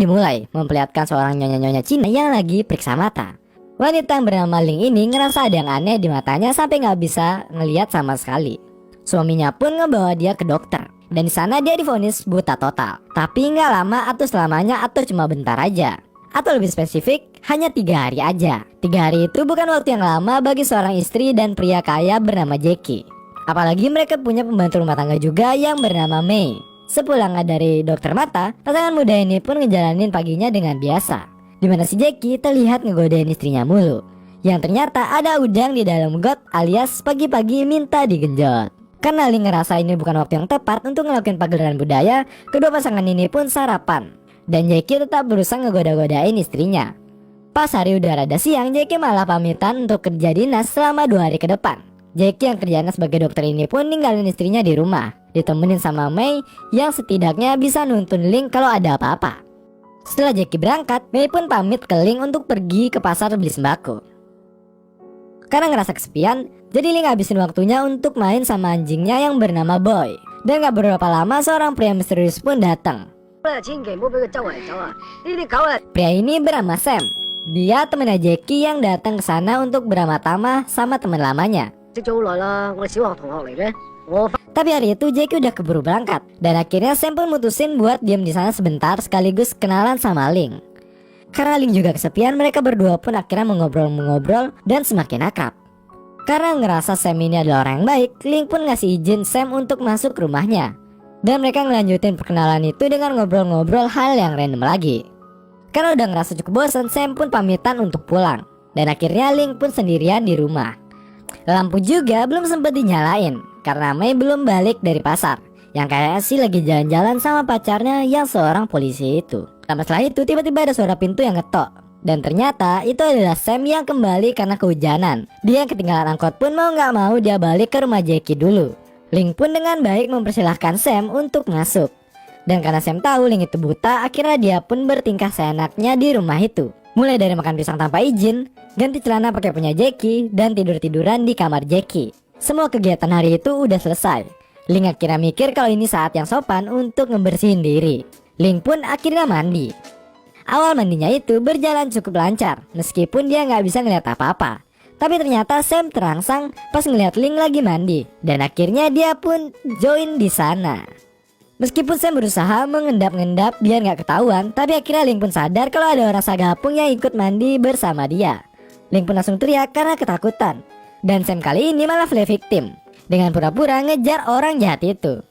dimulai memperlihatkan seorang nyonya-nyonya Cina yang lagi periksa mata. Wanita yang bernama Ling ini ngerasa ada yang aneh di matanya sampai nggak bisa ngelihat sama sekali. Suaminya pun ngebawa dia ke dokter. Dan di sana dia divonis buta total. Tapi nggak lama atau selamanya atau cuma bentar aja. Atau lebih spesifik, hanya 3 hari aja. 3 hari itu bukan waktu yang lama bagi seorang istri dan pria kaya bernama Jackie. Apalagi mereka punya pembantu rumah tangga juga yang bernama Mei. Sepulang dari dokter mata, pasangan muda ini pun ngejalanin paginya dengan biasa. Dimana si Jackie terlihat ngegodain istrinya mulu. Yang ternyata ada udang di dalam got alias pagi-pagi minta digenjot. Karena Ling ngerasa ini bukan waktu yang tepat untuk ngelakuin pagelaran budaya, kedua pasangan ini pun sarapan. Dan Jackie tetap berusaha ngegoda-godain istrinya. Pas hari udah rada siang, Jackie malah pamitan untuk kerja dinas selama 2 hari ke depan. Jackie yang kerjanya sebagai dokter ini pun ninggalin istrinya di rumah, ditemenin sama Mei yang setidaknya bisa nuntun Ling kalau ada apa-apa. Setelah Jackie berangkat, Mei pun pamit ke Ling untuk pergi ke pasar beli sembako. Karena ngerasa kesepian, jadi Ling ngabisin waktunya untuk main sama anjingnya yang bernama Boy. Dan gak beberapa lama seorang pria misterius pun datang. Pria ini bernama Sam. Dia temennya Jackie yang datang ke sana untuk beramah-tamah sama teman lamanya. Tapi hari itu Jackie udah keburu berangkat. Dan akhirnya Sam pun mutusin buat diam di sana sebentar sekaligus kenalan sama Ling. Karena Ling juga kesepian, mereka berdua pun akhirnya mengobrol dan semakin akrab. Karena ngerasa Sam ini adalah orang yang baik, Ling pun ngasih izin Sam untuk masuk ke rumahnya. Dan mereka ngelanjutin perkenalan itu dengan ngobrol-ngobrol hal yang random lagi. Karena udah ngerasa cukup bosan, Sam pun pamitan untuk pulang. Dan akhirnya Ling pun sendirian di rumah. Lampu juga belum sempat dinyalain, karena Mei belum balik dari pasar. Yang kayaknya sih lagi jalan-jalan sama pacarnya yang seorang polisi itu. Lama setelah itu tiba-tiba ada suara pintu yang ngetok. Dan ternyata itu adalah Sam yang kembali karena kehujanan. Dia yang ketinggalan angkot pun mau gak mau dia balik ke rumah Jackie dulu. Ling pun dengan baik mempersilahkan Sam untuk masuk. Dan karena Sam tahu Ling itu buta, akhirnya dia pun bertingkah seenaknya di rumah itu. Mulai dari makan pisang tanpa izin, ganti celana pakai punya Jackie, dan tidur-tiduran di kamar Jackie. Semua kegiatan hari itu udah selesai. Ling akhirnya mikir kalau ini saat yang sopan untuk ngebersihin diri. Ling pun akhirnya mandi. Awal mandinya itu berjalan cukup lancar, meskipun dia nggak bisa ngeliat apa-apa. Tapi ternyata Sam terangsang pas ngeliat Ling lagi mandi, dan akhirnya dia pun join di sana. Meskipun Sam berusaha mengendap-endap biar nggak ketahuan, tapi akhirnya Ling pun sadar kalau ada orang sagapung yang ikut mandi bersama dia. Ling pun langsung teriak karena ketakutan, dan Sam kali ini malah play victim dengan pura-pura ngejar orang jahat itu.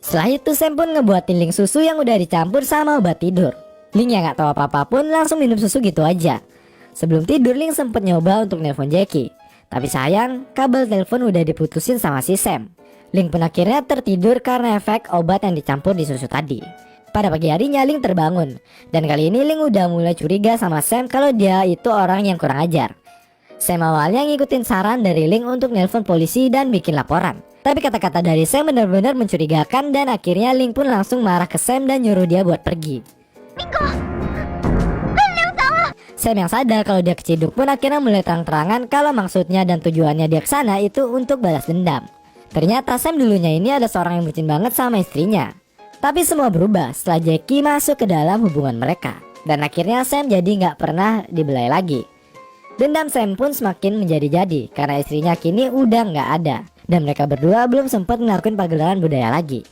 Setelah itu Sam pun ngebuatin Ling susu yang udah dicampur sama obat tidur. Ling yang gak tahu apa-apa pun langsung minum susu gitu aja. Sebelum tidur Ling sempet nyoba untuk nelpon Jackie. Tapi sayang kabel telepon udah diputusin sama si Sam. Ling pun akhirnya tertidur karena efek obat yang dicampur di susu tadi. Pada pagi harinya Ling terbangun. Dan kali ini Ling udah mulai curiga sama Sam kalau dia itu orang yang kurang ajar. Sam awalnya ngikutin saran dari Ling untuk nelpon polisi dan bikin laporan. Tapi kata-kata dari Sam benar-benar mencurigakan dan akhirnya Ling pun langsung marah ke Sam dan nyuruh dia buat pergi. Sam yang sadar kalau dia keciduk pun akhirnya mulai terang-terangan kalau maksudnya dan tujuannya dia kesana itu untuk balas dendam. Ternyata Sam dulunya ini ada seorang yang bucin banget sama istrinya. Tapi semua berubah setelah Jackie masuk ke dalam hubungan mereka. Dan akhirnya Sam jadi gak pernah dibelai lagi. Dendam Sam pun semakin menjadi-jadi karena istrinya kini udah gak ada. Dan mereka berdua belum sempat ngelakuin pagelaran budaya lagi.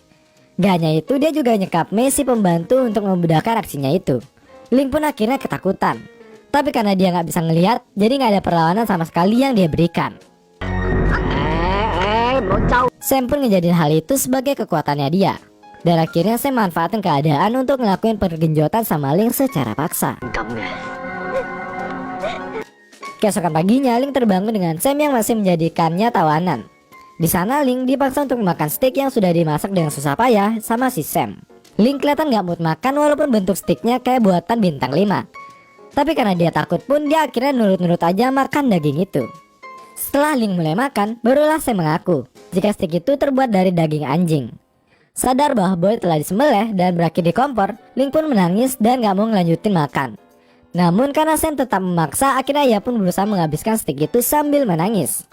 Gak hanya itu, dia juga nyekap Mei si pembantu untuk memudahkan aksinya itu. Ling pun akhirnya ketakutan. Tapi karena dia gak bisa ngelihat, jadi gak ada perlawanan sama sekali yang dia berikan. Sam pun ngejadiin hal itu sebagai kekuatannya dia. Dan akhirnya Sam manfaatin keadaan untuk ngelakuin pergenjotan sama Ling secara paksa. Keesokan paginya Ling terbangun dengan Sam yang masih menjadikannya tawanan. Di sana Ling dipaksa untuk makan steak yang sudah dimasak dengan susah payah sama si Sam. Ling kelihatan gak mood makan walaupun bentuk steaknya kayak buatan bintang 5. Tapi karena dia takut pun dia akhirnya nurut-nurut aja makan daging itu. Setelah Ling mulai makan, barulah Sam mengaku jika steak itu terbuat dari daging anjing. Sadar bahwa Boy telah disembelih dan berakhir di kompor, Ling pun menangis dan gak mau ngelanjutin makan. Namun karena Sam tetap memaksa, akhirnya ia pun berusaha menghabiskan steak itu sambil menangis.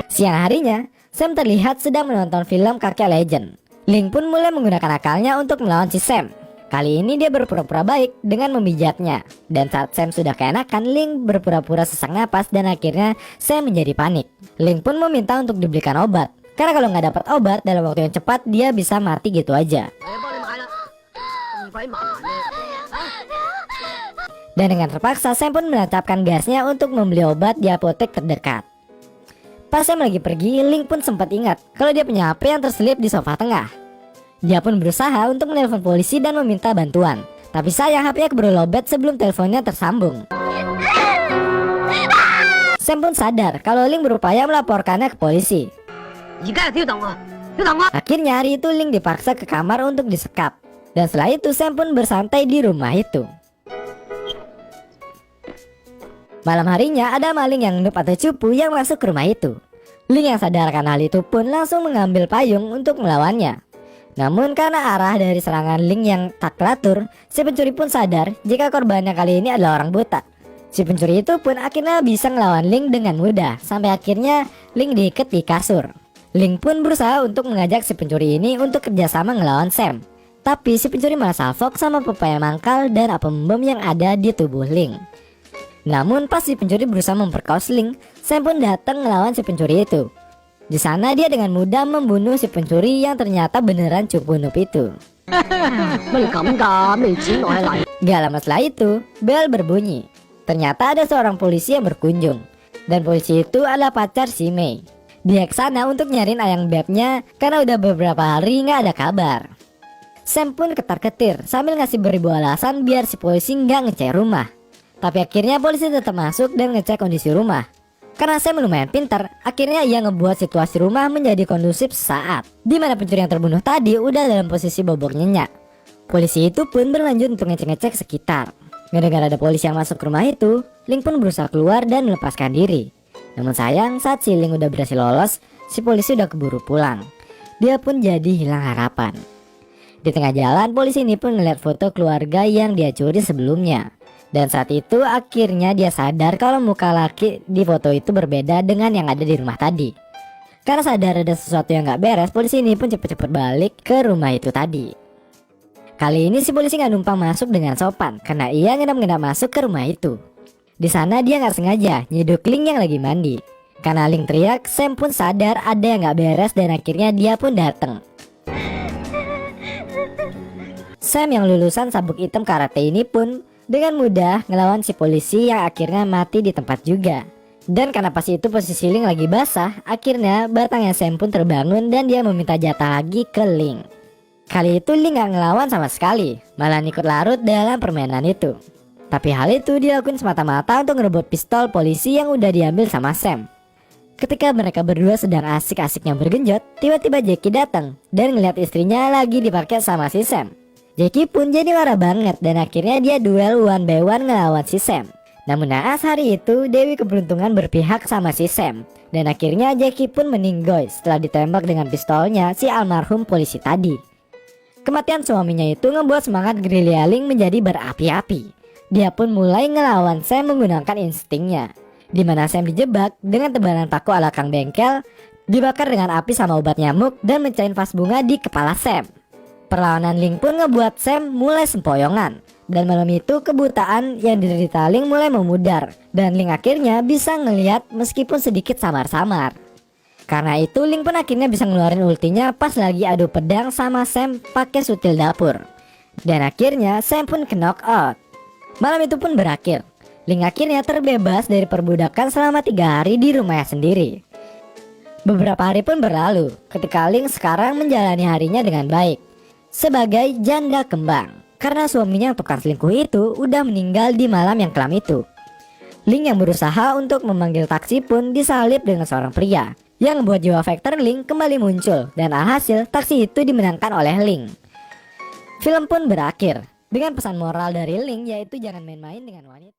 Siang harinya, Sam terlihat sedang menonton film kakek legend. Link pun mulai menggunakan akalnya untuk melawan si Sam. Kali ini dia berpura-pura baik dengan memijatnya. Dan saat Sam sudah keenakan, Link berpura-pura sesak napas dan akhirnya Sam menjadi panik. Link pun meminta untuk dibelikan obat. Karena kalau nggak dapat obat dalam waktu yang cepat, dia bisa mati gitu aja. Dan dengan terpaksa, Sam pun menancapkan gasnya untuk membeli obat di apotek terdekat. Pas Sam lagi pergi, Link pun sempat ingat kalau dia punya HP yang terselip di sofa tengah. Dia pun berusaha untuk menelpon polisi dan meminta bantuan. Tapi sayang HP-nya keburu lowbat sebelum teleponnya tersambung. Sam pun sadar kalau Link berupaya melaporkannya ke polisi. Akhirnya hari itu Link dipaksa ke kamar untuk disekap. Dan setelah itu Sam pun bersantai di rumah itu. Malam harinya ada maling yang noob atau cupu yang masuk ke rumah itu. Link yang sadar akan hal itu pun langsung mengambil payung untuk melawannya. Namun karena arah dari serangan Link yang tak teratur, si pencuri pun sadar jika korbannya kali ini adalah orang buta. Si pencuri itu pun akhirnya bisa melawan Link dengan mudah, sampai akhirnya Link diikat di kasur. Link pun berusaha untuk mengajak si pencuri ini untuk kerjasama ngelawan Sam. Tapi si pencuri malah salfok sama pepaya mangkal dan apem bom yang ada di tubuh Link. Namun pas si pencuri berusaha memperkaos Link, Sam pun datang melawan si pencuri itu. Di sana dia dengan mudah membunuh si pencuri yang ternyata beneran cupu noob itu. Gak lama setelah itu, bel berbunyi. Ternyata ada seorang polisi yang berkunjung. Dan polisi itu adalah pacar si Mei. Dia kesana untuk nyariin ayang bebnya karena udah beberapa hari gak ada kabar. Sam pun ketar-ketir sambil ngasih beribu alasan biar si polisi gak ngecek rumah. Tapi akhirnya polisi tetap masuk dan ngecek kondisi rumah. Karena Sam lumayan pintar, akhirnya ia ngebuat situasi rumah menjadi kondusif saat dimana pencuri yang terbunuh tadi udah dalam posisi bobok nyenyak. Polisi itu pun berlanjut untuk ngecek-ngecek sekitar. Gara-gara ada polisi yang masuk ke rumah itu, Link pun berusaha keluar dan melepaskan diri. Namun sayang saat si Link udah berhasil lolos, si polisi udah keburu pulang. Dia pun jadi hilang harapan. Di tengah jalan, polisi ini pun ngeliat foto keluarga yang dia curi sebelumnya. Dan saat itu akhirnya dia sadar kalau muka laki di foto itu berbeda dengan yang ada di rumah tadi. Karena sadar ada sesuatu yang gak beres, polisi ini pun cepet-cepet balik ke rumah itu tadi. Kali ini si polisi gak numpang masuk dengan sopan, karena ia ngendap-ngendap masuk ke rumah itu. Di sana dia gak sengaja nyiduk Link yang lagi mandi. Karena Link teriak, Sam pun sadar ada yang gak beres dan akhirnya dia pun datang. Sam yang lulusan sabuk hitam karate ini pun dengan mudah ngelawan si polisi yang akhirnya mati di tempat juga. Dan karena pas itu posisi Link lagi basah, akhirnya batangnya Sam pun terbangun dan dia meminta jatah lagi ke Link. Kali itu Link gak ngelawan sama sekali, malah ikut larut dalam permainan itu. Tapi hal itu dilakukan semata-mata untuk ngerebut pistol polisi yang udah diambil sama Sam. Ketika mereka berdua sedang asik-asiknya bergenjot, tiba-tiba Jackie datang dan ngeliat istrinya lagi dipakai sama si Sam. Jackie pun jadi marah banget dan akhirnya dia duel 1v1 ngelawan si Sam. Namun naas hari itu Dewi keberuntungan berpihak sama si Sam. Dan akhirnya Jackie pun meninggoy setelah ditembak dengan pistolnya si almarhum polisi tadi. Kematian suaminya itu ngebuat semangat gerilya Link menjadi berapi-api. Dia pun mulai ngelawan Sam menggunakan instingnya. Dimana Sam dijebak dengan tebaran paku ala Kang Bengkel, dibakar dengan api sama obat nyamuk dan mecahin vas bunga di kepala Sam. Perlawanan Link pun ngebuat Sam mulai sempoyongan. Dan malam itu kebutaan yang diderita Link mulai memudar. Dan Link akhirnya bisa ngelihat meskipun sedikit samar-samar. Karena itu Link pun akhirnya bisa ngeluarin ultinya pas lagi adu pedang sama Sam pakai sutil dapur. Dan akhirnya Sam pun ke knock out. Malam itu pun berakhir. Link akhirnya terbebas dari perbudakan selama 3 hari di rumahnya sendiri. Beberapa hari pun berlalu ketika Link sekarang menjalani harinya dengan baik sebagai janda kembang, karena suaminya yang tukar selingkuh itu udah meninggal di malam yang kelam itu. Link yang berusaha untuk memanggil taksi pun disalip dengan seorang pria yang membuat jiwa faktor Link kembali muncul, dan alhasil taksi itu dimenangkan oleh Link. Film pun berakhir dengan pesan moral dari Link, yaitu jangan main-main dengan wanita.